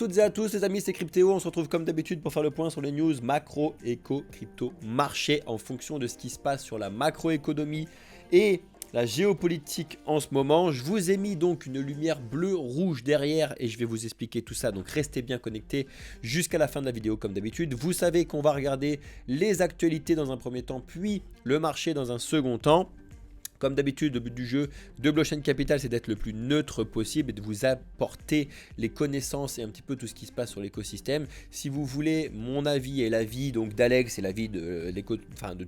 Toutes et à tous les amis, c'est Cryptéo, on se retrouve comme d'habitude pour faire le point sur les news macro, éco, crypto, marché en fonction de ce qui se passe sur la macroéconomie et la géopolitique en ce moment. Je vous ai mis donc une lumière bleue, rouge derrière et je vais vous expliquer tout ça, donc restez bien connectés jusqu'à la fin de la vidéo comme d'habitude. Vous savez qu'on va regarder les actualités dans un premier temps, puis le marché dans un second temps. Comme d'habitude, le but du jeu de Blockchain Capital, c'est d'être le plus neutre possible et de vous apporter les connaissances et un petit peu tout ce qui se passe sur l'écosystème. Si vous voulez mon avis et l'avis donc d'Alex et l'avis de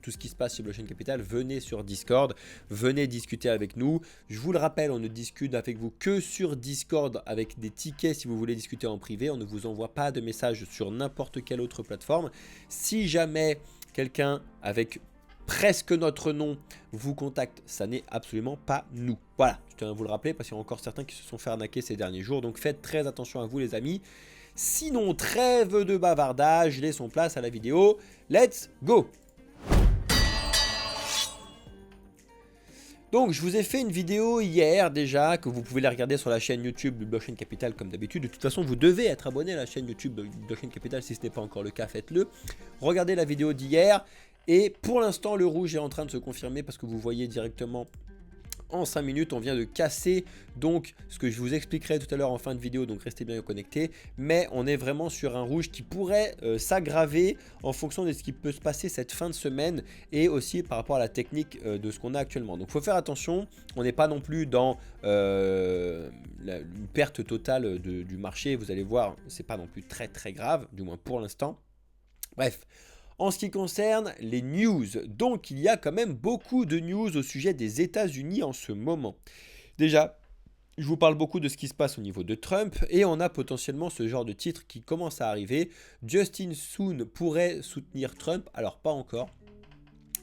tout ce qui se passe sur Blockchain Capital, venez sur Discord, venez discuter avec nous. Je vous le rappelle, on ne discute avec vous que sur Discord avec des tickets si vous voulez discuter en privé. On ne vous envoie pas de messages sur n'importe quelle autre plateforme. Si jamais quelqu'un avec presque notre nom vous contacte, ça n'est absolument pas nous. Voilà, je tiens à vous le rappeler parce qu'il y a encore certains qui se sont fait arnaquer ces derniers jours, donc faites très attention à vous les amis. Sinon, trêve de bavardage, laissons place à la vidéo. Let's go! Donc je vous ai fait une vidéo hier déjà, que vous pouvez la regarder sur la chaîne YouTube de Blockchain Capital comme d'habitude. De toute façon, vous devez être abonné à la chaîne YouTube de Blockchain Capital, si ce n'est pas encore le cas, faites-le. Regardez la vidéo d'hier. Et pour l'instant, le rouge est en train de se confirmer parce que vous voyez directement en 5 minutes, on vient de casser donc ce que je vous expliquerai tout à l'heure en fin de vidéo, donc restez bien connectés. Mais on est vraiment sur un rouge qui pourrait s'aggraver en fonction de ce qui peut se passer cette fin de semaine et aussi par rapport à la technique de ce qu'on a actuellement. Donc il faut faire attention, on n'est pas non plus dans une perte totale du marché, vous allez voir, c'est pas non plus très grave, du moins pour l'instant. Bref. En ce qui concerne les news, donc il y a quand même beaucoup de news au sujet des États-Unis en ce moment. Déjà, je vous parle beaucoup de ce qui se passe au niveau de Trump et on a potentiellement ce genre de titre qui commence à arriver. Justin Sun pourrait soutenir Trump, alors pas encore.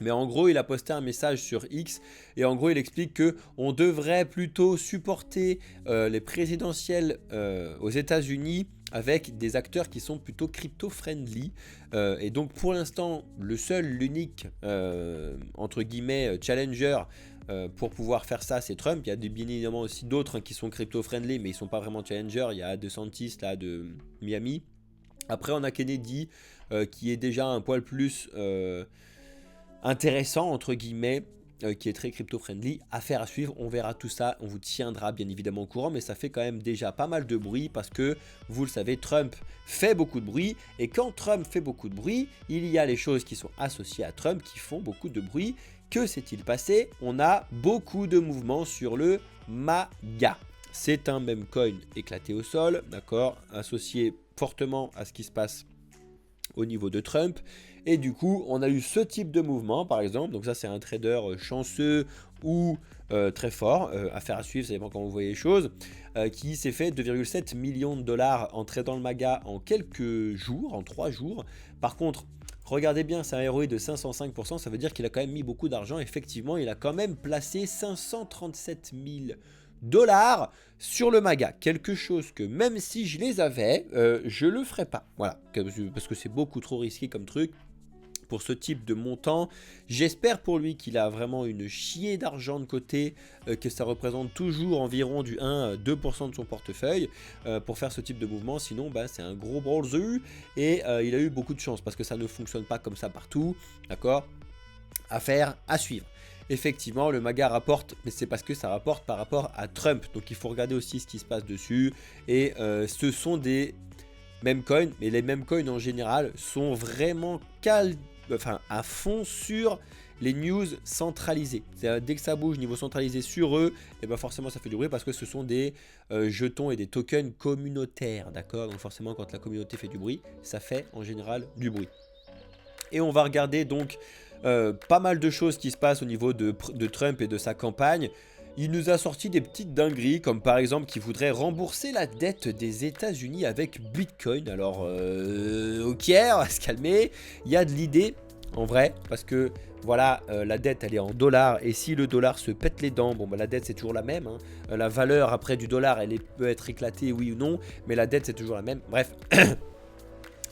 Mais en gros, il a posté un message sur X et en gros, il explique que on devrait plutôt supporter les présidentielles aux États-Unis avec des acteurs qui sont plutôt crypto-friendly. Et donc, pour l'instant, l'unique, entre guillemets, challenger pour pouvoir faire ça, c'est Trump. Il y a bien évidemment aussi d'autres qui sont crypto-friendly, mais ils ne sont pas vraiment challenger. Il y a DeSantis, là, de Miami. Après, on a Kennedy, qui est déjà un poil plus intéressant entre guillemets, qui est très crypto-friendly. Affaire à suivre, on verra tout ça, on vous tiendra bien évidemment au courant, mais ça fait quand même déjà pas mal de bruit parce que vous le savez, Trump fait beaucoup de bruit et quand Trump fait beaucoup de bruit, il y a les choses qui sont associées à Trump qui font beaucoup de bruit. Que s'est-il passé? On a beaucoup de mouvements sur le MAGA. C'est un meme coin éclaté au sol, d'accord, associé fortement à ce qui se passe au niveau de Trump. Et du coup, on a eu ce type de mouvement, par exemple. Donc ça, c'est un trader chanceux ou très fort. Affaire à suivre, ça dépend comment vous voyez les choses. Qui s'est fait 2,7 millions de dollars en tradant le MAGA en quelques jours, en 3 jours. Par contre, regardez bien, c'est un ROI de 505%. Ça veut dire qu'il a quand même mis beaucoup d'argent. Effectivement, il a quand même placé 537 000 dollars sur le MAGA, quelque chose que même si je les avais, je le ferais pas, voilà, parce que c'est beaucoup trop risqué comme truc pour ce type de montant. J'espère pour lui qu'il a vraiment une chier d'argent de côté, que ça représente toujours environ du 1-2% de son portefeuille pour faire ce type de mouvement, sinon c'est un gros ballseux et il a eu beaucoup de chance parce que ça ne fonctionne pas comme ça partout, d'accord, affaire à suivre. Effectivement, le MAGA rapporte, mais c'est parce que ça rapporte par rapport à Trump. Donc il faut regarder aussi ce qui se passe dessus. Et ce sont des meme coins, mais les meme coins en général sont vraiment à fond sur les news centralisées. Dès que ça bouge niveau centralisé sur eux, et forcément ça fait du bruit parce que ce sont des jetons et des tokens communautaires, d'accord. Donc forcément quand la communauté fait du bruit, ça fait en général du bruit. Et on va regarder donc pas mal de choses qui se passent au niveau de Trump et de sa campagne. Il nous a sorti des petites dingueries, comme par exemple qu'il voudrait rembourser la dette des États-Unis avec Bitcoin. Alors, ok, on va se calmer. Il y a de l'idée, en vrai, parce que voilà, la dette elle est en dollars et si le dollar se pète les dents, la dette c'est toujours la même. Hein. La valeur après du dollar elle peut être éclatée, oui ou non, mais la dette c'est toujours la même. Bref,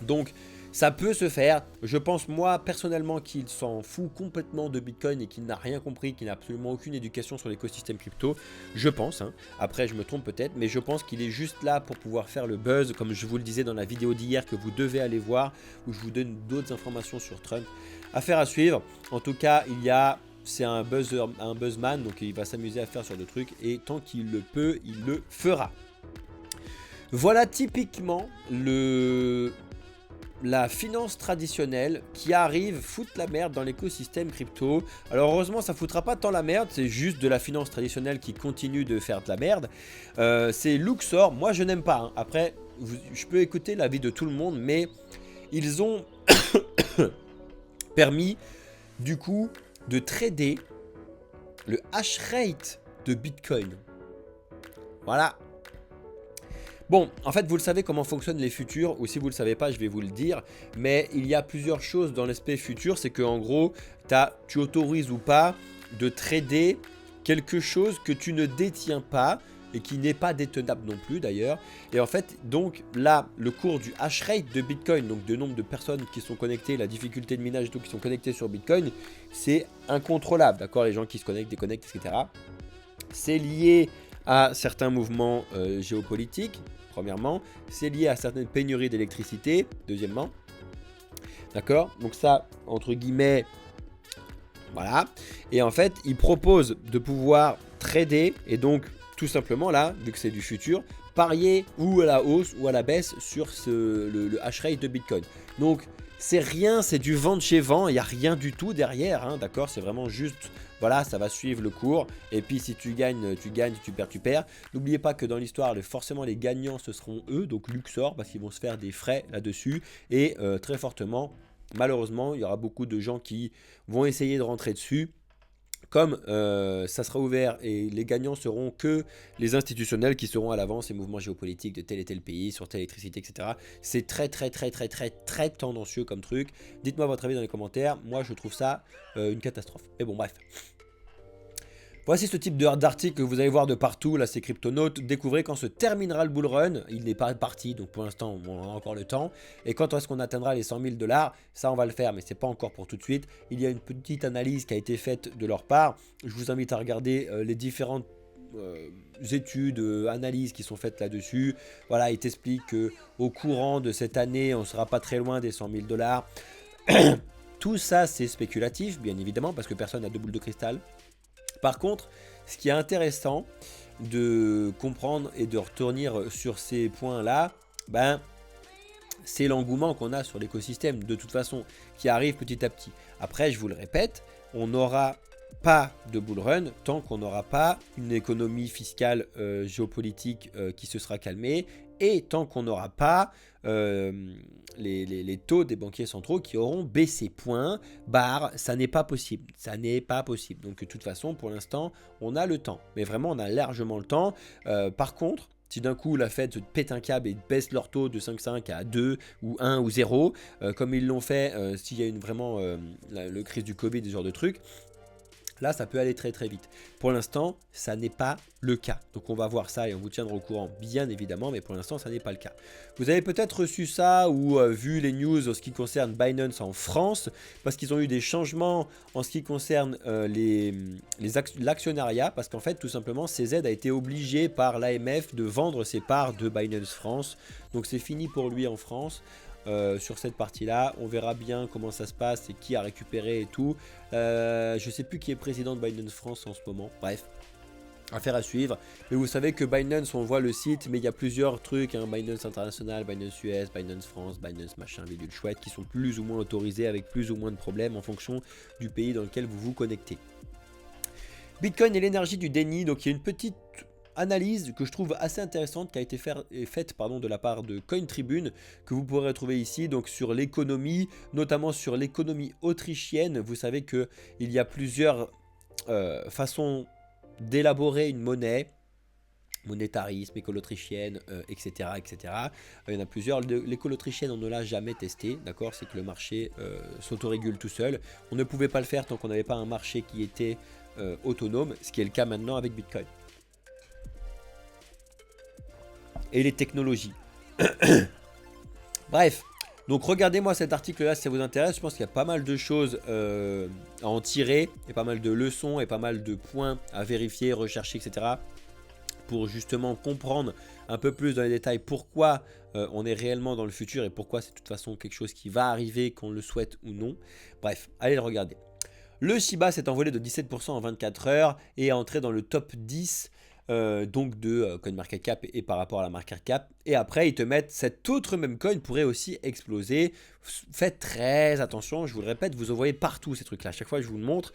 donc Ça peut se faire. Je pense moi personnellement qu'il s'en fout complètement de Bitcoin et qu'il n'a rien compris, qu'il n'a absolument aucune éducation sur l'écosystème crypto. Je pense, hein. Après je me trompe peut-être, mais je pense qu'il est juste là pour pouvoir faire le buzz, comme je vous le disais dans la vidéo d'hier que vous devez aller voir, où je vous donne d'autres informations sur Trump. Affaire à suivre. En tout cas, c'est un buzzman, donc il va s'amuser à faire sur le truc et tant qu'il le peut, il le fera. Voilà typiquement la finance traditionnelle qui arrive foutre la merde dans l'écosystème crypto. Alors heureusement ça foutra pas tant la merde, c'est juste de la finance traditionnelle qui continue de faire de la merde. C'est Luxor, moi je n'aime pas, hein. Après je peux écouter l'avis de tout le monde, mais ils ont permis du coup de trader le hash rate de Bitcoin. Voilà. Bon, en fait, vous le savez comment fonctionnent les futurs, ou si vous ne le savez pas, je vais vous le dire, mais il y a plusieurs choses dans l'aspect futur, c'est qu'en gros, tu autorises ou pas de trader quelque chose que tu ne détiens pas, et qui n'est pas détenable non plus d'ailleurs. Et en fait, donc là, le cours du hash rate de Bitcoin, donc le nombre de personnes qui sont connectées, la difficulté de minage et tout qui sont connectées sur Bitcoin, c'est incontrôlable, d'accord? Les gens qui se connectent, déconnectent, etc. C'est lié à certains mouvements géopolitiques, premièrement. C'est lié à certaines pénuries d'électricité, deuxièmement. D'accord? Donc ça, entre guillemets, voilà. Et en fait, ils proposent de pouvoir trader et donc tout simplement là, vu que c'est du futur, parier ou à la hausse ou à la baisse sur le hash rate de Bitcoin. Donc c'est rien, c'est du vent de chez vent, il n'y a rien du tout derrière, hein, d'accord? C'est vraiment juste, voilà, ça va suivre le cours. Et puis si tu gagnes, tu gagnes, tu perds, tu perds. N'oubliez pas que dans l'histoire, forcément les gagnants, ce seront eux, donc Luxor, parce qu'ils vont se faire des frais là-dessus. Et très fortement, malheureusement, il y aura beaucoup de gens qui vont essayer de rentrer dessus. Comme ça sera ouvert et les gagnants seront que les institutionnels qui seront à l'avance, les mouvements géopolitiques de tel et tel pays, sur telle électricité, etc. C'est très tendancieux comme truc. Dites-moi votre avis dans les commentaires. Moi, je trouve ça une catastrophe. Mais bon, bref. Voici ce type d'article que vous allez voir de partout, là c'est Cryptonautes. Découvrez quand se terminera le bull run, il n'est pas parti, donc pour l'instant on a encore le temps. Et quand est-ce qu'on atteindra les 100 000 $, ça on va le faire, mais c'est pas encore pour tout de suite. Il y a une petite analyse qui a été faite de leur part. Je vous invite à regarder les différentes études, analyses qui sont faites là-dessus. Voilà, il t'explique qu'au courant de cette année, on ne sera pas très loin des 100 000 $. Tout ça c'est spéculatif, bien évidemment, parce que personne n'a de boule de cristal. Par contre, ce qui est intéressant de comprendre et de retenir sur ces points-là, c'est l'engouement qu'on a sur l'écosystème, de toute façon, qui arrive petit à petit. Après, je vous le répète, on n'aura pas de bull run tant qu'on n'aura pas une économie fiscale géopolitique qui se sera calmée et tant qu'on n'aura pas les taux des banquiers centraux qui auront baissé. Point, barre, ça n'est pas possible. Ça n'est pas possible. Donc de toute façon, pour l'instant, on a le temps. Mais vraiment, on a largement le temps. Par contre, si d'un coup la Fed pète un câble et baisse leur taux de 5,5 à 2 ou 1 ou 0, comme ils l'ont fait s'il y a vraiment le crise du Covid, ce genre de trucs, là, ça peut aller très vite. Pour l'instant, ça n'est pas le cas. Donc on va voir ça et on vous tiendra au courant, bien évidemment, mais pour l'instant, ça n'est pas le cas. Vous avez peut-être reçu ça ou vu les news en ce qui concerne Binance en France, parce qu'ils ont eu des changements en ce qui concerne l'actionnariat, parce qu'en fait, tout simplement, CZ a été obligé par l'AMF de vendre ses parts de Binance France. Donc c'est fini pour lui en France. Sur cette partie-là, on verra bien comment ça se passe et qui a récupéré et tout. Je sais plus qui est président de Binance France en ce moment. Bref, affaire à suivre. Mais vous savez que Binance, on voit le site, mais il y a plusieurs trucs, hein, Binance International, Binance US, Binance France, Binance machin, bidule chouette, qui sont plus ou moins autorisés avec plus ou moins de problèmes en fonction du pays dans lequel vous vous connectez. Bitcoin et l'énergie du déni, donc il y a une petite analyse que je trouve assez intéressante qui a été faite de la part de Coin Tribune, que vous pourrez retrouver ici, donc sur l'économie, notamment sur l'économie autrichienne. Vous savez qu'il y a plusieurs façons d'élaborer une monnaie, monétarisme, école autrichienne, etc. Il y en a plusieurs. L'école autrichienne, on ne l'a jamais testé, d'accord? C'est que le marché s'autorégule tout seul. On ne pouvait pas le faire tant qu'on n'avait pas un marché qui était autonome, ce qui est le cas maintenant avec Bitcoin. Et les technologies. Bref, Donc regardez-moi cet article-là si ça vous intéresse. Je pense qu'il y a pas mal de choses à en tirer, et pas mal de leçons et pas mal de points à vérifier, rechercher, etc. pour justement comprendre un peu plus dans les détails pourquoi on est réellement dans le futur et pourquoi c'est de toute façon quelque chose qui va arriver, qu'on le souhaite ou non. Bref, allez le regarder. Le Shiba s'est envolé de 17% en 24 heures et est entré dans le top 10 donc de CoinMarketCap et par rapport à la market cap. Et après, ils te mettent cet autre même coin pourrait aussi exploser. Faites très attention, je vous le répète, vous en voyez partout ces trucs-là. À chaque fois, je vous le montre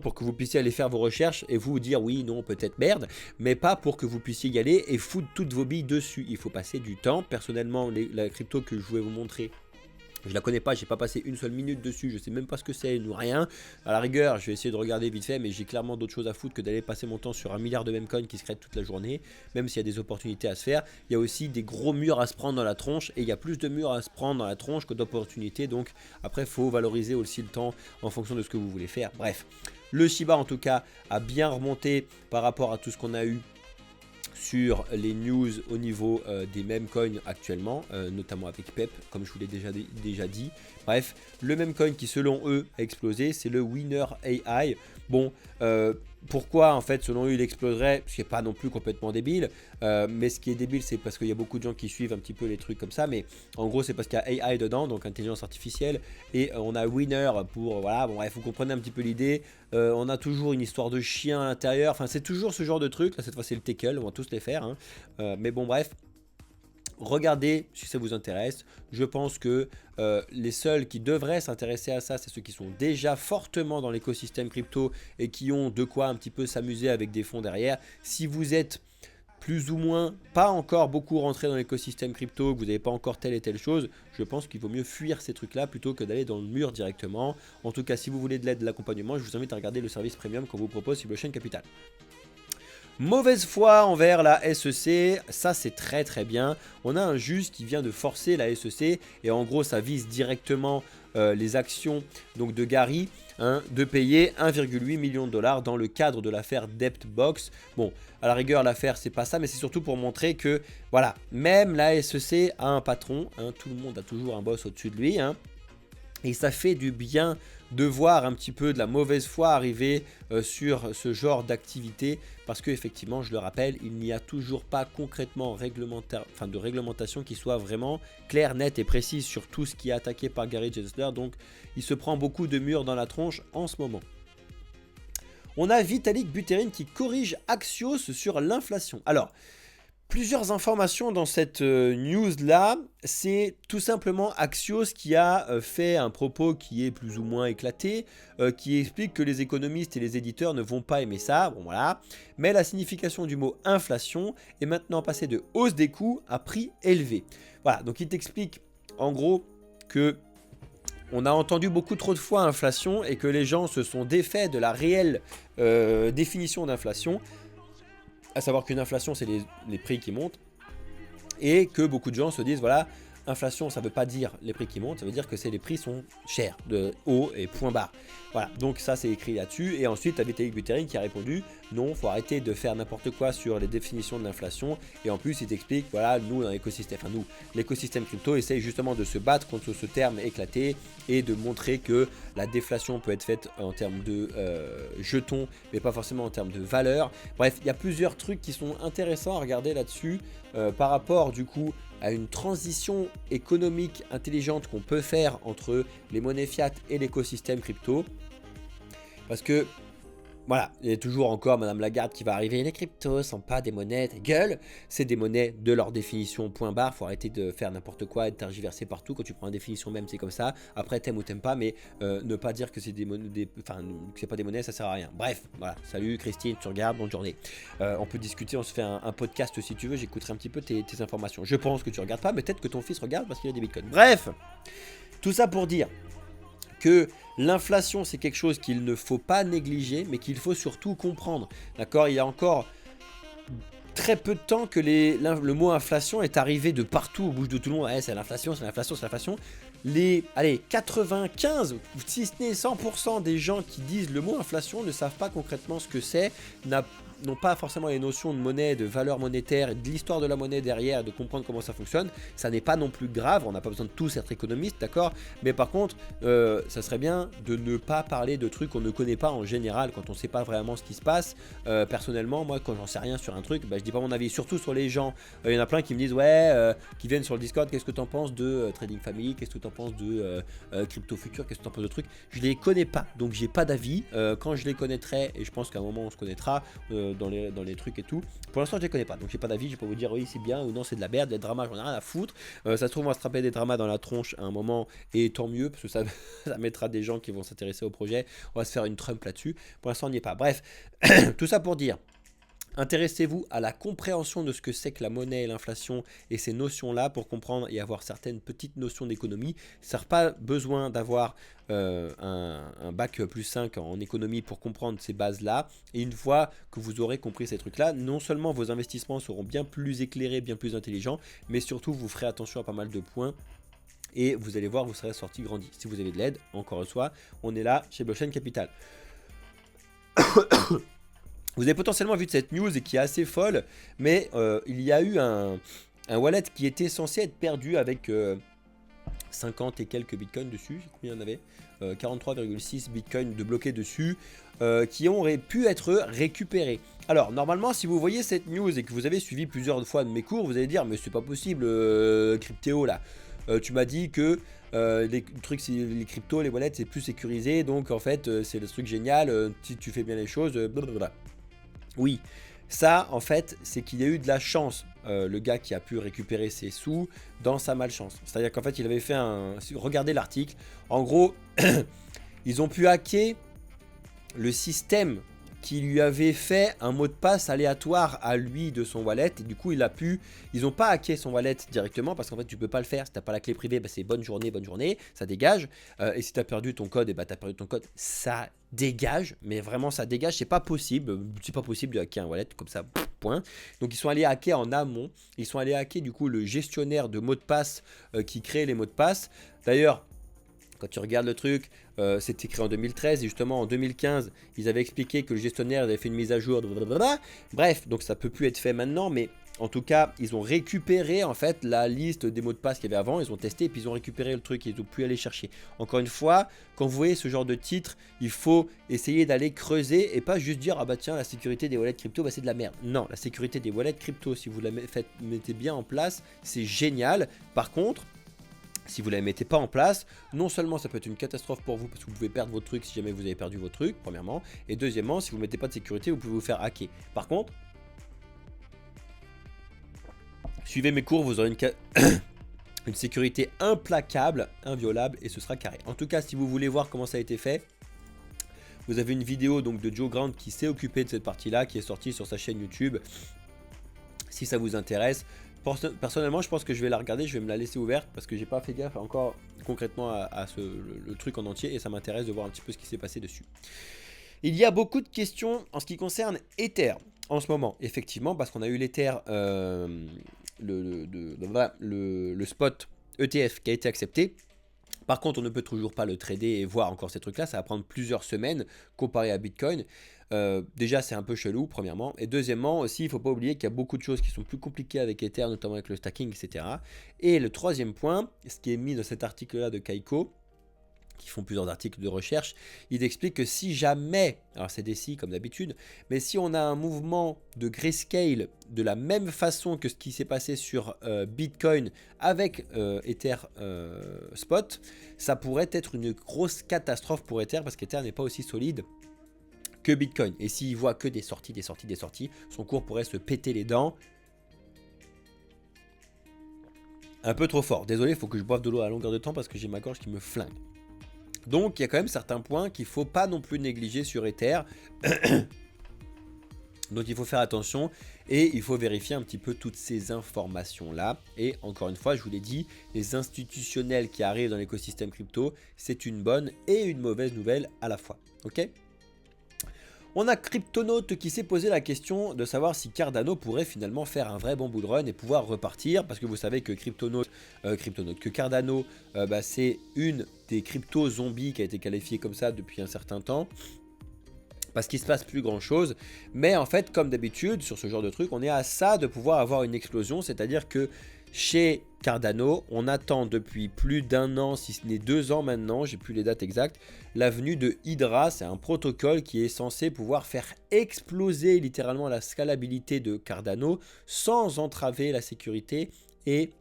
pour que vous puissiez aller faire vos recherches et vous dire oui, non, peut-être merde, mais pas pour que vous puissiez y aller et foutre toutes vos billes dessus. Il faut passer du temps. Personnellement, la crypto que je vais vous montrer, je la connais pas, j'ai pas passé une seule minute dessus, je sais même pas ce que c'est ou rien. À la rigueur, je vais essayer de regarder vite fait, mais j'ai clairement d'autres choses à foutre que d'aller passer mon temps sur 1 milliard de memcoins qui se créent toute la journée, même s'il y a des opportunités à se faire. Il y a aussi des gros murs à se prendre dans la tronche, et il y a plus de murs à se prendre dans la tronche que d'opportunités, donc après, il faut valoriser aussi le temps en fonction de ce que vous voulez faire. Bref, le Shiba en tout cas a bien remonté par rapport à tout ce qu'on a eu sur les news au niveau des meme coins actuellement, notamment avec PEP, comme je vous l'ai déjà dit. Bref, le meme coin qui selon eux a explosé, c'est le Winner AI. Bon, pourquoi en fait selon eux il exploserait? Ce qui n'est pas non plus complètement débile, mais ce qui est débile c'est parce qu'il y a beaucoup de gens qui suivent un petit peu les trucs comme ça, mais en gros c'est parce qu'il y a AI dedans, donc intelligence artificielle, et on a Winner pour, voilà, bon bref, vous comprenez un petit peu l'idée. On a toujours une histoire de chien à l'intérieur, enfin c'est toujours ce genre de truc, là cette fois c'est le Teckle, on va tous les faire, hein. Mais bon bref. Regardez si ça vous intéresse. Je pense que les seuls qui devraient s'intéresser à ça, c'est ceux qui sont déjà fortement dans l'écosystème crypto et qui ont de quoi un petit peu s'amuser avec des fonds derrière. Si vous êtes plus ou moins pas encore beaucoup rentré dans l'écosystème crypto, que vous n'avez pas encore telle et telle chose, je pense qu'il vaut mieux fuir ces trucs-là plutôt que d'aller dans le mur directement. En tout cas, si vous voulez de l'aide, de l'accompagnement, je vous invite à regarder le service premium qu'on vous propose sur Blockchain Capital. Mauvaise foi envers la SEC, ça c'est très très bien. On a un juge qui vient de forcer la SEC et en gros ça vise directement les actions donc de Gary, hein, de payer 1,8 million de dollars dans le cadre de l'affaire Debtbox. Bon, à la rigueur l'affaire c'est pas ça, mais c'est surtout pour montrer que voilà, même la SEC a un patron, hein, tout le monde a toujours un boss au-dessus de lui, hein. Et ça fait du bien de voir un petit peu de la mauvaise foi arriver sur ce genre d'activité parce qu'effectivement, je le rappelle, il n'y a toujours pas concrètement de réglementation qui soit vraiment claire, nette et précise sur tout ce qui est attaqué par Gary Gensler. Donc, il se prend beaucoup de murs dans la tronche en ce moment. On a Vitalik Buterin qui corrige Axios sur l'inflation. Alors, plusieurs informations dans cette news là, c'est tout simplement Axios qui a fait un propos qui est plus ou moins éclaté, qui explique que les économistes et les éditeurs ne vont pas aimer ça, bon voilà, mais la signification du mot inflation est maintenant passée de hausse des coûts à prix élevé. Voilà, donc il t'explique en gros que on a entendu beaucoup trop de fois inflation et que les gens se sont défaits de la réelle définition d'inflation. À savoir qu'une inflation, c'est les prix qui montent et que beaucoup de gens se disent, voilà, inflation, ça ne veut pas dire les prix qui montent, ça veut dire que c'est les prix sont chers, de haut et point barre. Voilà, donc ça, c'est écrit là-dessus. Et ensuite, tu as Vitalik Buterin qui a répondu, non, il faut arrêter de faire n'importe quoi sur les définitions de l'inflation. Et en plus, il t'explique, voilà, nous, dans l'écosystème, enfin nous, l'écosystème crypto essaye justement de se battre contre ce terme éclaté et de montrer que la déflation peut être faite en termes de jetons, mais pas forcément en termes de valeur. Bref, il y a plusieurs trucs qui sont intéressants à regarder là-dessus par rapport du coup à une transition économique intelligente qu'on peut faire entre les monnaies fiat et l'écosystème crypto. Parce que voilà, il y a toujours encore Madame Lagarde qui va arriver. Les cryptos sont pas des monnaies, ta gueule. C'est des monnaies de leur définition, point barre. Faut arrêter de faire n'importe quoi et de tergiverser partout. Quand tu prends une définition même, c'est comme ça. Après, t'aimes ou t'aimes pas, mais ne pas dire que c'est des monnaies, que c'est pas des monnaies, ça sert à rien. Bref, voilà. Salut Christine, tu regardes, bonne journée. On peut discuter, on se fait un podcast si tu veux. J'écouterai un petit peu tes informations. Je pense que tu regardes pas, mais peut-être que ton fils regarde parce qu'il a des bitcoins. Bref, tout ça pour dire que l'inflation c'est quelque chose qu'il ne faut pas négliger mais qu'il faut surtout comprendre, d'accord. Il y a encore très peu de temps que le mot inflation est arrivé de partout au bouche de tout le monde. Ouais, c'est l'inflation, c'est l'inflation, c'est l'inflation. Allez, 95 si ce n'est 100% des gens qui disent le mot inflation ne savent pas concrètement ce que c'est, n'ont pas forcément les notions de monnaie, de valeur monétaire, de l'histoire de la monnaie derrière, de comprendre comment ça fonctionne, ça n'est pas non plus grave, on n'a pas besoin de tous être économistes, d'accord? Mais par contre, ça serait bien de ne pas parler de trucs qu'on ne connaît pas en général, quand on ne sait pas vraiment ce qui se passe. Personnellement, moi, quand j'en sais rien sur un truc, bah, je dis pas mon avis, surtout sur les gens. Il y en a plein qui me disent, ouais, qui viennent sur le Discord, qu'est-ce que tu en penses de Trading Family, qu'est-ce que tu en penses de Crypto Future, qu'est-ce que tu en penses de trucs? Je les connais pas, donc j'ai pas d'avis. Quand je les connaîtrai, et je pense qu'à un moment on se connaîtra dans les trucs et tout, pour l'instant je les connais pas, donc j'ai pas d'avis, je vais pas vous dire oui c'est bien ou non c'est de la merde, des dramas j'en ai rien à foutre. Ça se trouve on va se trapper des dramas dans la tronche à un moment, et tant mieux, parce que ça, ça mettra des gens qui vont s'intéresser au projet, on va se faire une Trump là-dessus, pour l'instant on n'y est pas. Bref, tout ça pour dire, intéressez-vous à la compréhension de ce que c'est que la monnaie et l'inflation et ces notions-là pour comprendre et avoir certaines petites notions d'économie. Ça n'a pas besoin d'avoir un bac plus 5 en économie pour comprendre ces bases-là. Et une fois que vous aurez compris ces trucs-là, non seulement vos investissements seront bien plus éclairés, bien plus intelligents, mais surtout vous ferez attention à pas mal de points. Et vous allez voir, vous serez sorti grandi. Si vous avez de l'aide, encore une fois, on est là chez Blockchain Capital. Vous avez potentiellement vu de cette news et qui est assez folle, mais il y a eu un wallet qui était censé être perdu avec 50 et quelques bitcoins dessus. Combien il y en avait 43,6 bitcoins de bloqués dessus, qui auraient pu être récupérés. Alors normalement, si vous voyez cette news et que vous avez suivi plusieurs fois de mes cours, vous allez dire mais c'est pas possible, Cryptéo là. Tu m'as dit que les trucs, les cryptos, les wallets, c'est plus sécurisé, donc en fait c'est le truc génial, si tu fais bien les choses, blablabla. Oui, ça en fait c'est qu'il y a eu de la chance, le gars qui a pu récupérer ses sous dans sa malchance. C'est-à-dire qu'en fait il avait fait regardez l'article, en gros ils ont pu hacker le système qui lui avait fait un mot de passe aléatoire à lui de son wallet, et du coup ils n'ont pas hacké son wallet directement parce qu'en fait tu peux pas le faire, si t'as pas la clé privée, bah, c'est bonne journée, ça dégage, et si tu as perdu ton code, et bah t'as perdu ton code, ça dégage, mais vraiment ça dégage, c'est pas possible de hacker un wallet comme ça, point. Donc ils sont allés hacker en amont, ils sont allés hacker du coup le gestionnaire de mots de passe qui crée les mots de passe. D'ailleurs, quand tu regardes le truc, c'était créé en 2013 et justement en 2015, ils avaient expliqué que le gestionnaire avait fait une mise à jour. Blablabla. Bref, donc ça peut plus être fait maintenant, mais en tout cas, ils ont récupéré en fait la liste des mots de passe qu'il y avait avant, ils ont testé et puis ils ont récupéré le truc, ils ont pu aller chercher. Encore une fois, quand vous voyez ce genre de titre, il faut essayer d'aller creuser et pas juste dire ah bah tiens la sécurité des wallets crypto bah c'est de la merde. Non, la sécurité des wallets crypto, si vous la mettez bien en place, c'est génial. Par contre, si vous ne la mettez pas en place, non seulement ça peut être une catastrophe pour vous parce que vous pouvez perdre votre truc si jamais vous avez perdu votre truc, premièrement, et deuxièmement, si vous ne mettez pas de sécurité, vous pouvez vous faire hacker. Par contre, suivez mes cours, vous aurez une sécurité implacable, inviolable, et ce sera carré. En tout cas, si vous voulez voir comment ça a été fait, vous avez une vidéo donc de Joe Grant qui s'est occupé de cette partie-là, qui est sortie sur sa chaîne YouTube. Si ça vous intéresse, personnellement, je pense que je vais la regarder, je vais me la laisser ouverte parce que j'ai pas fait gaffe encore concrètement à le truc en entier et ça m'intéresse de voir un petit peu ce qui s'est passé dessus. Il y a beaucoup de questions en ce qui concerne Ether en ce moment, effectivement, parce qu'on a eu l'Ether, le spot ETF qui a été accepté. Par contre, on ne peut toujours pas le trader et voir encore ces trucs-là. Ça va prendre plusieurs semaines comparé à Bitcoin. Déjà, c'est un peu chelou, premièrement. Et deuxièmement, aussi, il ne faut pas oublier qu'il y a beaucoup de choses qui sont plus compliquées avec Ether, notamment avec le stacking, etc. Et le troisième point, ce qui est mis dans cet article-là de Kaiko, qui font plusieurs articles de recherche, il explique que si jamais, alors c'est des si comme d'habitude, mais si on a un mouvement de grayscale de la même façon que ce qui s'est passé sur Bitcoin avec Ether Spot, ça pourrait être une grosse catastrophe pour Ether parce qu'Ether n'est pas aussi solide que Bitcoin. Et s'il voit que des sorties, son cours pourrait se péter les dents. Un peu trop fort. Désolé, il faut que je boive de l'eau à longueur de temps parce que j'ai ma gorge qui me flingue. Donc il y a quand même certains points qu'il ne faut pas non plus négliger sur Ether. Donc il faut faire attention et il faut vérifier un petit peu toutes ces informations-là. Et encore une fois, je vous l'ai dit, les institutionnels qui arrivent dans l'écosystème crypto, c'est une bonne et une mauvaise nouvelle à la fois. Ok ? On a Cryptonaut qui s'est posé la question de savoir si Cardano pourrait finalement faire un vrai bon bull run et pouvoir repartir, parce que vous savez que que Cardano, c'est une des cryptos zombies qui a été qualifiée comme ça depuis un certain temps, parce qu'il se passe plus grand chose, mais en fait comme d'habitude sur ce genre de truc on est à ça de pouvoir avoir une explosion, c'est à dire que chez Cardano on attend depuis plus d'1 an, si ce n'est 2 ans maintenant, j'ai plus les dates exactes, la venue de Hydra. C'est un protocole qui est censé pouvoir faire exploser littéralement la scalabilité de Cardano sans entraver la sécurité et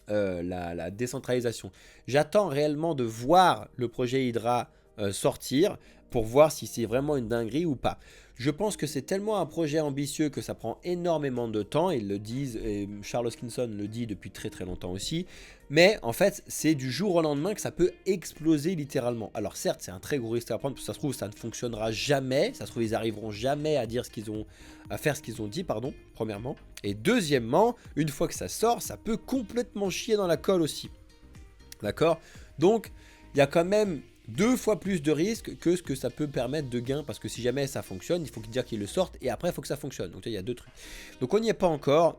la décentralisation. J'attends réellement de voir le projet Hydra sortir pour voir si c'est vraiment une dinguerie ou pas. Je pense que c'est tellement un projet ambitieux que ça prend énormément de temps, ils le disent, et Charles Hoskinson le dit depuis très très longtemps aussi, mais en fait c'est du jour au lendemain que ça peut exploser littéralement. Alors certes c'est un très gros risque à prendre, parce que ça se trouve ça ne fonctionnera jamais, ça se trouve ils arriveront jamais à dire ce qu'ils ont, à faire ce qu'ils ont dit, pardon, premièrement, et deuxièmement, une fois que ça sort, ça peut complètement chier dans la colle aussi, d'accord? Donc il y a quand même 2 fois plus de risques que ce que ça peut permettre de gain, parce que si jamais ça fonctionne, il faut dire qu'ils le sortent et après il faut que ça fonctionne. Donc il y a 2 trucs. Donc on n'y est pas encore.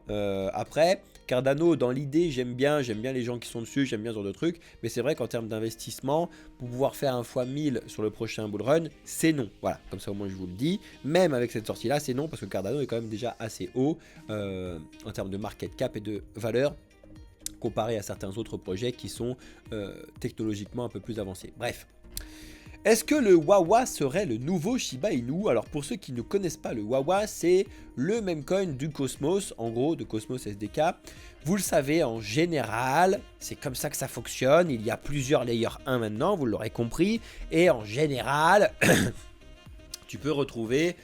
Après, Cardano, dans l'idée, j'aime bien les gens qui sont dessus, j'aime bien ce genre de trucs, mais c'est vrai qu'en termes d'investissement, pour pouvoir faire un fois 1000 sur le prochain bull run, c'est non. Voilà, comme ça au moins je vous le dis. Même avec cette sortie là, c'est non, parce que Cardano est quand même déjà assez haut en termes de market cap et de valeur, comparé à certains autres projets qui sont technologiquement un peu plus avancés. Bref. Est-ce que le Wawa serait le nouveau Shiba Inu? Alors pour ceux qui ne connaissent pas le Wawa, c'est le même coin du Cosmos, en gros de Cosmos SDK. Vous le savez, en général, c'est comme ça que ça fonctionne. Il y a plusieurs layer 1 maintenant, vous l'aurez compris. Et en général, tu peux retrouver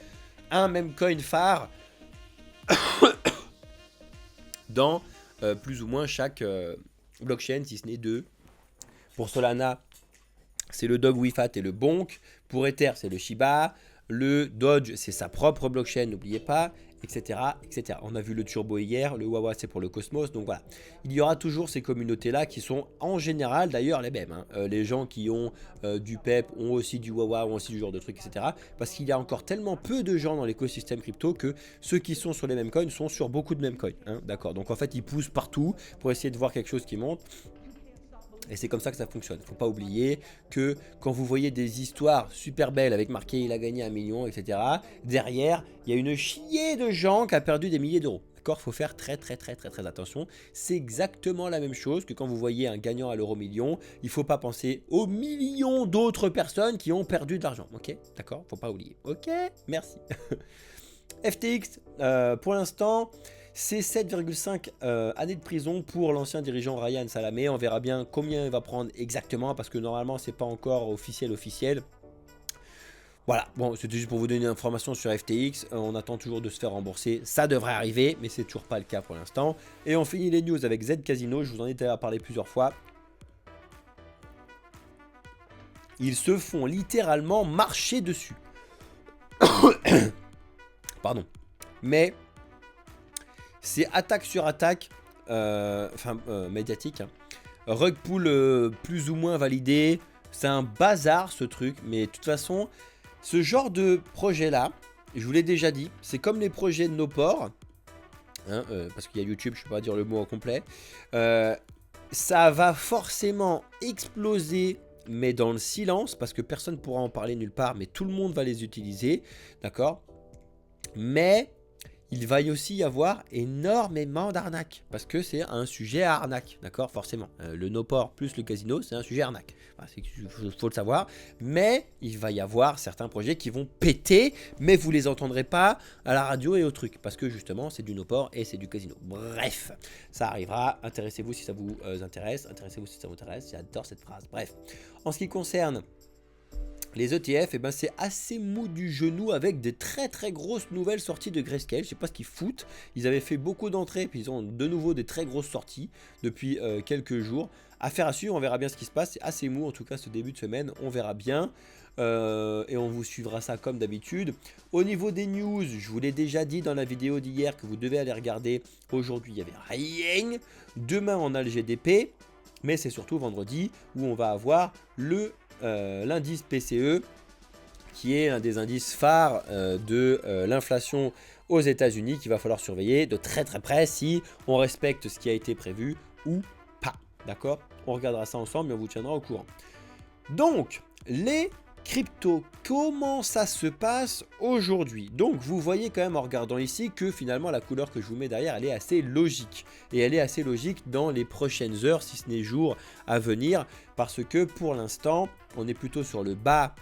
un même coin phare dans plus ou moins chaque blockchain, si ce n'est 2. Pour Solana, c'est le Dog Wifat et le Bonk. Pour Ether, c'est le Shiba. Le Dodge, c'est sa propre blockchain, n'oubliez pas, etc., etc. On a vu le Turbo hier, le Wawa, c'est pour le Cosmos. Donc voilà, il y aura toujours ces communautés-là qui sont en général d'ailleurs les mêmes. Les gens qui ont du PEP ont aussi du Wawa, ont aussi du genre de trucs, etc. Parce qu'il y a encore tellement peu de gens dans l'écosystème crypto que ceux qui sont sur les mêmes coins sont sur beaucoup de mêmes coins. D'accord, donc en fait, ils poussent partout pour essayer de voir quelque chose qui monte. Et c'est comme ça que ça fonctionne. Il ne faut pas oublier que quand vous voyez des histoires super belles avec marqué il a gagné 1 million, etc. Derrière, il y a une chier de gens qui a perdu des milliers d'euros. D'accord, il faut faire très attention. C'est exactement la même chose que quand vous voyez un gagnant à l'euro million. Il ne faut pas penser aux millions d'autres personnes qui ont perdu de l'argent. Ok, d'accord, il ne faut pas oublier. Ok, merci. FTX, pour l'instant, c'est 7,5 années de prison pour l'ancien dirigeant Ryan Salamé. On verra bien combien il va prendre exactement, parce que normalement c'est pas encore officiel. Voilà, bon, c'était juste pour vous donner une information sur FTX. On attend toujours de se faire rembourser, ça devrait arriver, mais c'est toujours pas le cas pour l'instant. Et on finit les news avec Z Casino. Je vous en ai déjà parlé plusieurs fois. Ils se font littéralement marcher dessus. Pardon. Mais c'est attaque sur attaque, médiatique. Rug pull plus ou moins validé. C'est un bazar ce truc. Mais de toute façon, ce genre de projet là, je vous l'ai déjà dit, c'est comme les projets de nos ports. Parce qu'il y a YouTube, je ne peux pas dire le mot au complet. Ça va forcément exploser, mais dans le silence, parce que personne ne pourra en parler nulle part, mais tout le monde va les utiliser. D'accord? Mais il va y aussi y avoir énormément d'arnaques, parce que c'est un sujet à arnaque, d'accord, forcément. Le no-port plus le casino, c'est un sujet à arnaque. Voilà, il faut le savoir. Mais il va y avoir certains projets qui vont péter, mais vous les entendrez pas à la radio et au truc, parce que justement, c'est du no-port et c'est du casino. Bref, ça arrivera. Intéressez-vous si ça vous intéresse. Intéressez-vous si ça vous intéresse. J'adore cette phrase. Bref, en ce qui concerne les ETF, eh ben c'est assez mou du genou, avec des très grosses nouvelles sorties de Grayscale. Je sais pas ce qu'ils foutent. Ils avaient fait beaucoup d'entrées, puis ils ont de nouveau des très grosses sorties depuis quelques jours. Affaire à suivre, on verra bien ce qui se passe. C'est assez mou en tout cas ce début de semaine, on verra bien. Et on vous suivra ça comme d'habitude. Au niveau des news, je vous l'ai déjà dit dans la vidéo d'hier que vous devez aller regarder. Aujourd'hui, il n'y avait rien. Demain, on a le GDP. Mais c'est surtout vendredi où on va avoir l'indice PCE, qui est un des indices phares de l'inflation aux États-Unis, qu'il va falloir surveiller de très près si on respecte ce qui a été prévu ou pas. D'accord? On regardera ça ensemble et on vous tiendra au courant. Donc, les crypto, comment ça se passe aujourd'hui? Donc vous voyez quand même en regardant ici que finalement la couleur que je vous mets derrière, elle est assez logique. Et elle est assez logique dans les prochaines heures, si ce n'est jours à venir, parce que pour l'instant, on est plutôt sur le bas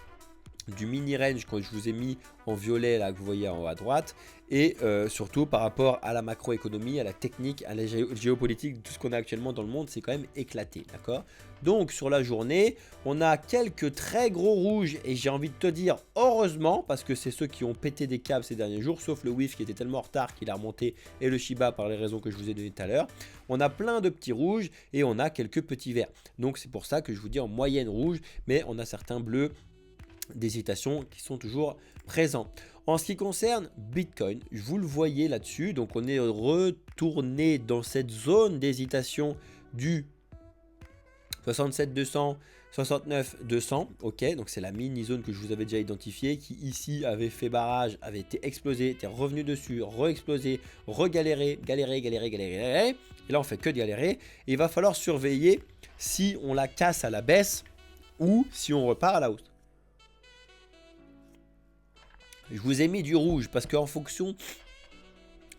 du mini range que je vous ai mis en violet là que vous voyez en haut à droite, et surtout par rapport à la macroéconomie, à la technique, à la géopolitique, tout ce qu'on a actuellement dans le monde, c'est quand même éclaté, d'accord? Donc sur la journée, on a quelques très gros rouges, et j'ai envie de te dire heureusement, parce que c'est ceux qui ont pété des câbles ces derniers jours, sauf le WIF qui était tellement en retard qu'il a remonté, et le Shiba par les raisons que je vous ai données tout à l'heure. On a plein de petits rouges et on a quelques petits verts, donc c'est pour ça que je vous dis en moyenne rouge, mais on a certains bleus d'hésitation qui sont toujours présents. En ce qui concerne Bitcoin, vous le voyez là-dessus, donc on est retourné dans cette zone d'hésitation du 67 200, 69 200, ok, donc c'est la mini zone que je vous avais déjà identifiée, qui ici avait fait barrage, avait été explosé, était revenu dessus, re-explosé, re-galéré, galéré, et là on fait que de galérer, et il va falloir surveiller si on la casse à la baisse ou si on repart à la hausse. Je vous ai mis du rouge parce qu'en fonction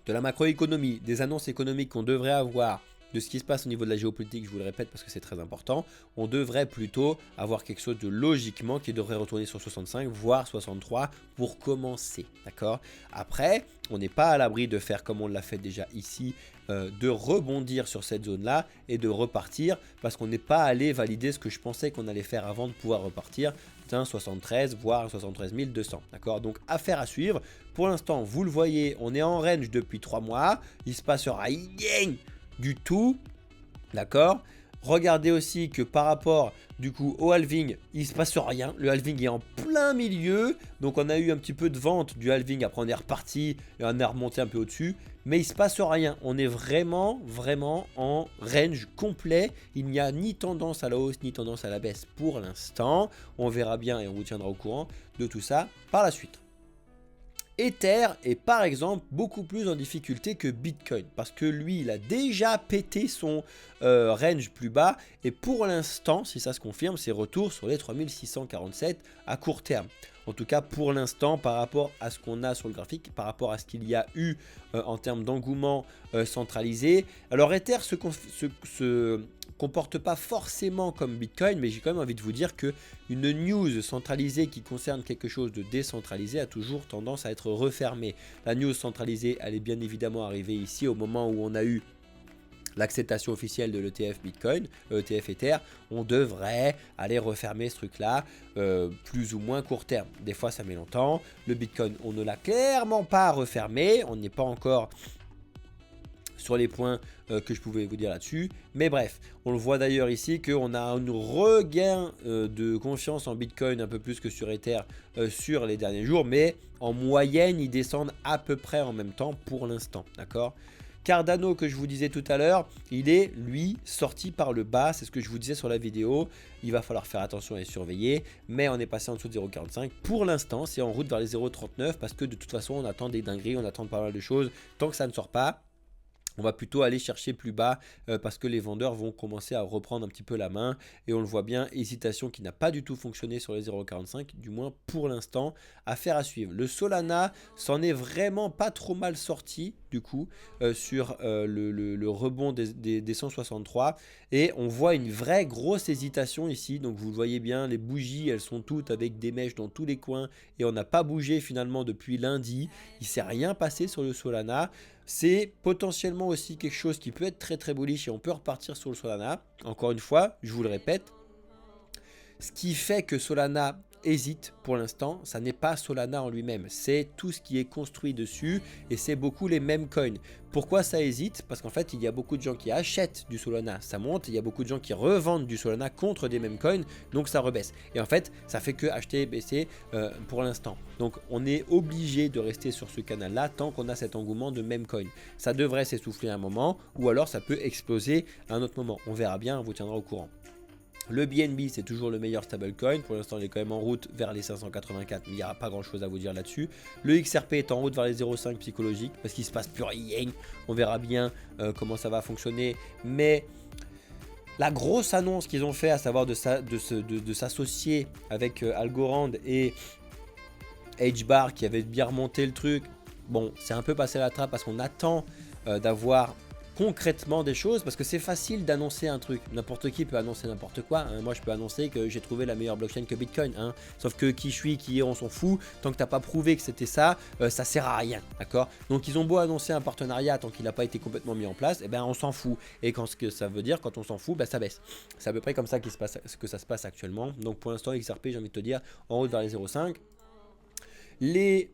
de la macroéconomie, des annonces économiques qu'on devrait avoir, de ce qui se passe au niveau de la géopolitique, je vous le répète parce que c'est très important, on devrait plutôt avoir quelque chose de logiquement qui devrait retourner sur 65, voire 63 pour commencer, d'accord? Après, on n'est pas à l'abri de faire comme on l'a fait déjà ici, de rebondir sur cette zone-là et de repartir parce qu'on n'est pas allé valider ce que je pensais qu'on allait faire avant de pouvoir repartir, 73 voire 73 200, d'accord? Donc affaire à suivre. Pour l'instant, vous le voyez, on est en range depuis 3 mois, il se passera rien du tout, d'accord? Regardez aussi que par rapport du coup au halving, il se passe rien. Le halving est en plein milieu. Donc on a eu un petit peu de vente du halving. Après on est reparti et on est remonté un peu au-dessus. Mais il se passe rien. On est vraiment en range complet. Il n'y a ni tendance à la hausse ni tendance à la baisse pour l'instant. On verra bien et on vous tiendra au courant de tout ça par la suite. Ether est par exemple beaucoup plus en difficulté que Bitcoin parce que lui il a déjà pété son range plus bas et pour l'instant, si ça se confirme, c'est retour sur les 3647 à court terme. En tout cas pour l'instant par rapport à ce qu'on a sur le graphique, par rapport à ce qu'il y a eu en termes d'engouement centralisé. Alors Ether se comporte pas forcément comme Bitcoin, mais j'ai quand même envie de vous dire que une news centralisée qui concerne quelque chose de décentralisé a toujours tendance à être refermée. La news centralisée, elle est bien évidemment arrivée ici au moment où on a eu l'acceptation officielle de l'ETF Bitcoin, ETF Ether. On devrait aller refermer ce truc-là plus ou moins court terme. Des fois, ça met longtemps. Le Bitcoin, on ne l'a clairement pas refermé. On n'est pas encore sur les points que je pouvais vous dire là-dessus. Mais bref, on le voit d'ailleurs ici qu'on a un regain de confiance en Bitcoin un peu plus que sur Ether sur les derniers jours. Mais en moyenne, ils descendent à peu près en même temps pour l'instant. D'accord ? Cardano que je vous disais tout à l'heure, il est lui sorti par le bas, c'est ce que je vous disais sur la vidéo. Il va falloir faire attention et surveiller, mais on est passé en dessous de 0,45. Pour l'instant, c'est en route vers les 0,39 parce que de toute façon, on attend des dingueries, on attend pas mal de choses. Tant que ça ne sort pas, on va plutôt aller chercher plus bas parce que les vendeurs vont commencer à reprendre un petit peu la main. Et on le voit bien, hésitation qui n'a pas du tout fonctionné sur les 0,45, du moins pour l'instant, affaire à suivre. Le Solana s'en est vraiment pas trop mal sorti du coup sur le rebond des 163. Et on voit une vraie grosse hésitation ici. Donc vous le voyez bien, les bougies, elles sont toutes avec des mèches dans tous les coins. Et on n'a pas bougé finalement depuis lundi. Il ne s'est rien passé sur le Solana. C'est potentiellement aussi quelque chose qui peut être très très bullish et on peut repartir sur le Solana. Encore une fois, je vous le répète, ce qui fait que Solana hésite pour l'instant, ça n'est pas Solana en lui-même, c'est tout ce qui est construit dessus et c'est beaucoup les mêmes coins. Pourquoi ça hésite? Parce qu'en fait il y a beaucoup de gens qui achètent du Solana, ça monte, il y a beaucoup de gens qui revendent du Solana contre des mêmes coins, donc ça rebaisse. Et en fait ça fait que acheter et baisser pour l'instant. Donc on est obligé de rester sur ce canal là tant qu'on a cet engouement de mêmes coins. Ça devrait s'essouffler à un moment ou alors ça peut exploser à un autre moment. On verra bien, on vous tiendra au courant. Le BNB, c'est toujours le meilleur stablecoin. Pour l'instant, il est quand même en route vers les 584, mais il n'y aura pas grand chose à vous dire là-dessus. Le XRP est en route vers les 0,5 psychologiques parce qu'il ne se passe plus rien. On verra bien comment ça va fonctionner. Mais La grosse annonce qu'ils ont fait, à savoir de s'associer avec Algorand et H-Bar qui avait bien remonté le truc. Bon, c'est un peu passé à la trappe parce qu'on attend d'avoir concrètement des choses, parce que c'est facile d'annoncer un truc. N'importe qui peut annoncer n'importe quoi. Hein. Moi, je peux annoncer que j'ai trouvé la meilleure blockchain que Bitcoin. Hein. Sauf que qui je suis, qui est, on s'en fout. Tant que tu n'as pas prouvé que c'était ça, ça sert à rien. D'accord. Donc, ils ont beau annoncer un partenariat tant qu'il n'a pas été complètement mis en place, eh ben, on s'en fout. Et ce que ça veut dire, quand on s'en fout, ben, ça baisse. C'est à peu près comme ça que ça se passe actuellement. Donc, pour l'instant, XRP, j'ai envie de te dire, en route vers les 0,5. Les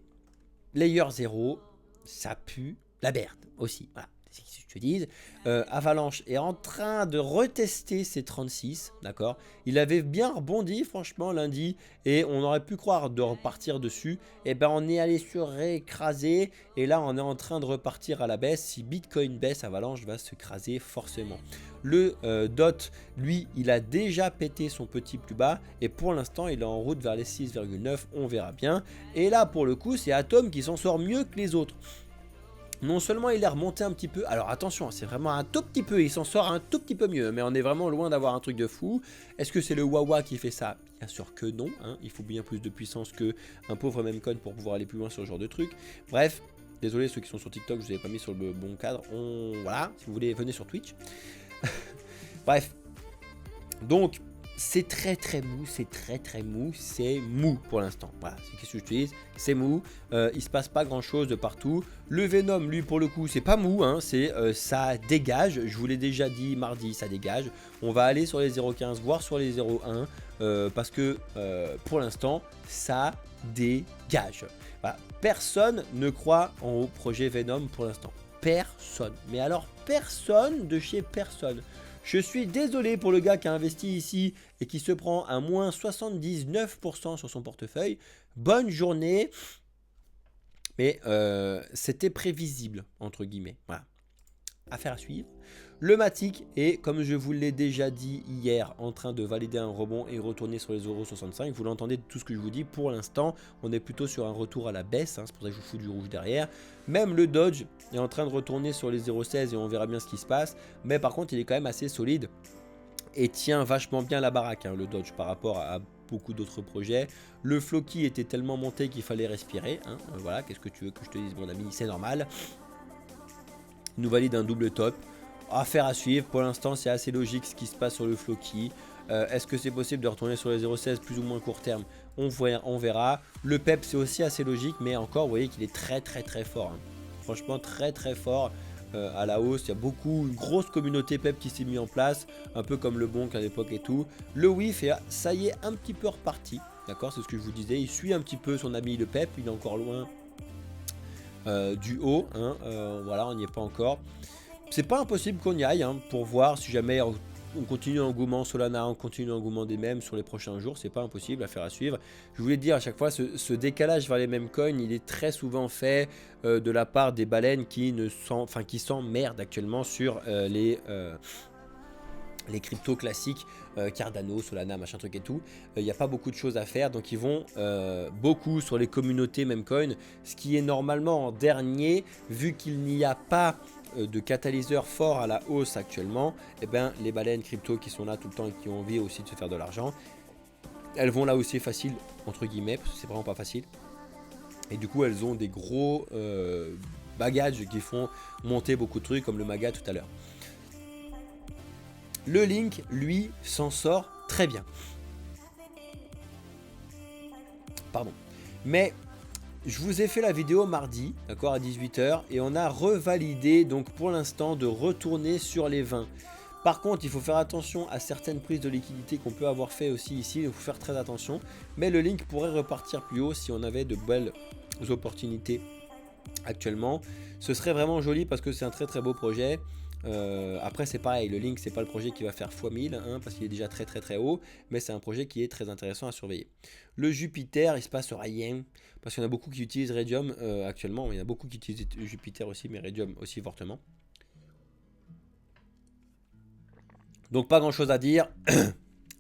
Layer 0, ça pue la merde aussi. Voilà. C'est ce que je te dis. Avalanche est en train de retester ses 36, d'accord. Il avait bien rebondi franchement lundi et on aurait pu croire de repartir dessus. Et ben on est allé sur écraser et là on est en train de repartir à la baisse. Si Bitcoin baisse, Avalanche va se craser forcément. Le DOT, lui, il a déjà pété son petit plus bas et pour l'instant il est en route vers les 6,9. On verra bien. Et là pour le coup c'est Atom qui s'en sort mieux que les autres. Non seulement il est remonté un petit peu, alors attention, c'est vraiment un tout petit peu, il s'en sort un tout petit peu mieux, mais on est vraiment loin d'avoir un truc de fou. Est-ce que c'est le Wawa qui fait ça? Bien sûr que non, hein. Il faut bien plus de puissance qu'un pauvre memcoin pour pouvoir aller plus loin sur ce genre de truc. Bref, désolé ceux qui sont sur TikTok, je vous avais pas mis sur le bon cadre, voilà, si vous voulez venez sur Twitch. Bref, donc c'est très mou, c'est mou pour l'instant. Voilà, c'est ce que j'utilise, c'est mou, il se passe pas grand chose de partout. Le Venom, lui pour le coup, c'est pas mou, hein, ça dégage, je vous l'ai déjà dit mardi, ça dégage. On va aller sur les 0,15, voire sur les 0,1, parce que pour l'instant, ça dégage. Voilà. Personne ne croit au projet Venom pour l'instant. Personne, mais alors personne de chez personne. Je suis désolé pour le gars qui a investi ici et qui se prend un moins 79% sur son portefeuille. Bonne journée. Mais c'était prévisible, entre guillemets. Voilà. Affaire à suivre. Le Matic est, comme je vous l'ai déjà dit hier, en train de valider un rebond et retourner sur les 0,65. Vous l'entendez de tout ce que je vous dis. Pour l'instant, on est plutôt sur un retour à la baisse. Hein, c'est pour ça que je vous fous du rouge derrière. Même le Dodge est en train de retourner sur les 0,16 et on verra bien ce qui se passe. Mais par contre, il est quand même assez solide et tient vachement bien la baraque, hein, le Dodge, par rapport à beaucoup d'autres projets. Le Floki était tellement monté qu'il fallait respirer. Hein, voilà, qu'est-ce que tu veux que je te dise, mon ami? C'est normal. Il nous valide un double top. Affaire à suivre. Pour l'instant, c'est assez logique ce qui se passe sur le Floki. Est-ce que c'est possible de retourner sur les 0,16 plus ou moins court terme? On verra. Le PEP, c'est aussi assez logique, mais encore, vous voyez qu'il est très fort. Hein. Franchement, très fort à la hausse. Il y a une grosse communauté PEP qui s'est mise en place, un peu comme le Bonk à l'époque et tout. Le WIF, ça y est, un petit peu reparti. D'accord, c'est ce que je vous disais. Il suit un petit peu son ami le PEP. Il est encore loin du haut. Hein. Voilà, on n'y est pas encore. C'est pas impossible qu'on y aille, hein, pour voir si jamais on continue l'engouement Solana, on continue l'engouement des mêmes sur les prochains jours. C'est pas impossible, à faire à suivre. Je voulais dire à chaque fois, ce décalage vers les mêmes coins, il est très souvent fait de la part des baleines qui s'emmerdent actuellement sur les cryptos classiques, Cardano, Solana, machin truc et tout. Il n'y a pas beaucoup de choses à faire, donc ils vont beaucoup sur les communautés memcoin, ce qui est normalement en dernier, vu qu'il n'y a pas de catalyseur fort à la hausse actuellement. Et ben les baleines crypto qui sont là tout le temps et qui ont envie aussi de se faire de l'argent, elles vont là aussi facile, entre guillemets, parce que c'est vraiment pas facile. Et du coup elles ont des gros bagages qui font monter beaucoup de trucs, comme le Maga tout à l'heure. Le Link, lui, s'en sort très bien. Pardon. Mais je vous ai fait la vidéo mardi, d'accord, à 18 h, et on a revalidé, donc pour l'instant, de retourner sur les 20. Par contre, il faut faire attention à certaines prises de liquidité qu'on peut avoir fait aussi ici, il faut faire très attention. Mais le Link pourrait repartir plus haut si on avait de belles opportunités actuellement. Ce serait vraiment joli parce que c'est un très beau projet. Après c'est pareil, le Link c'est pas le projet qui va faire x1000, hein, parce qu'il est déjà très haut, mais c'est un projet qui est très intéressant à surveiller. Le Jupiter, il se passe rien, parce qu'il y en a beaucoup qui utilisent Raydium actuellement. Il y en a beaucoup qui utilisent Jupiter aussi, mais Raydium aussi fortement. Donc pas grand chose à dire.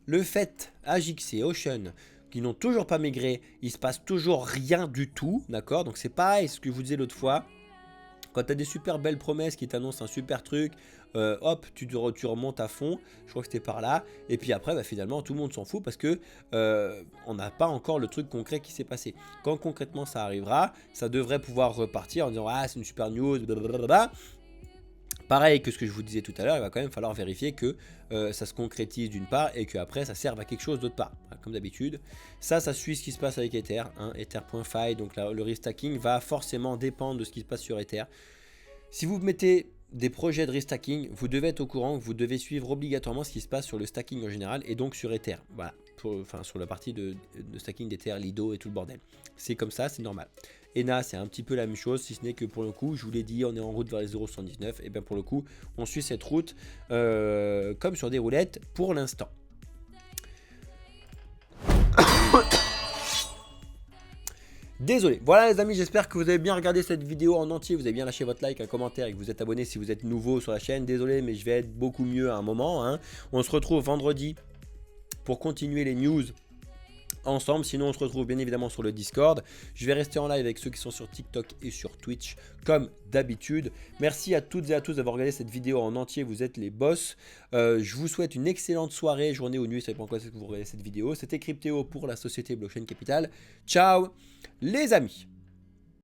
Le fait AJX et Ocean qui n'ont toujours pas migré, il se passe toujours rien du tout, d'accord. Donc c'est pareil, ce que je vous disais l'autre fois. Quand tu as des super belles promesses qui t'annoncent un super truc, hop, tu remontes à fond, je crois que c'était par là, et puis après, bah, finalement, tout le monde s'en fout parce que on n'a pas encore le truc concret qui s'est passé. Quand concrètement ça arrivera, ça devrait pouvoir repartir en disant ah c'est une super news, blablabla. Pareil que ce que je vous disais tout à l'heure, il va quand même falloir vérifier que ça se concrétise d'une part et qu'après ça serve à quelque chose d'autre part. Voilà, comme d'habitude, ça suit ce qui se passe avec Ether, hein, Ether.fi, donc là, le restacking va forcément dépendre de ce qui se passe sur Ether. Si vous mettez des projets de restacking, vous devez être au courant, vous devez suivre obligatoirement ce qui se passe sur le stacking en général et donc sur Ether. Voilà, sur la partie de stacking d'Ether, Lido et tout le bordel. C'est comme ça, c'est normal. ENA, c'est un petit peu la même chose, si ce n'est que pour le coup, je vous l'ai dit, on est en route vers les 0,79. Et bien pour le coup, on suit cette route comme sur des roulettes pour l'instant. Désolé. Voilà les amis, j'espère que vous avez bien regardé cette vidéo en entier, vous avez bien lâché votre like, un commentaire et que vous êtes abonné si vous êtes nouveau sur la chaîne. Désolé, mais je vais être beaucoup mieux à un moment, hein. On se retrouve vendredi pour continuer les news ensemble. Sinon on se retrouve bien évidemment sur le Discord. Je vais rester en live avec ceux qui sont sur TikTok et sur Twitch comme d'habitude. Merci à toutes et à tous d'avoir regardé cette vidéo en entier, vous êtes les boss. Je vous souhaite une excellente soirée, journée ou nuit, ça dépend quand est-ce que vous regardez cette vidéo. C'était Cryptéo pour la société Blockchain Capital. Ciao les amis.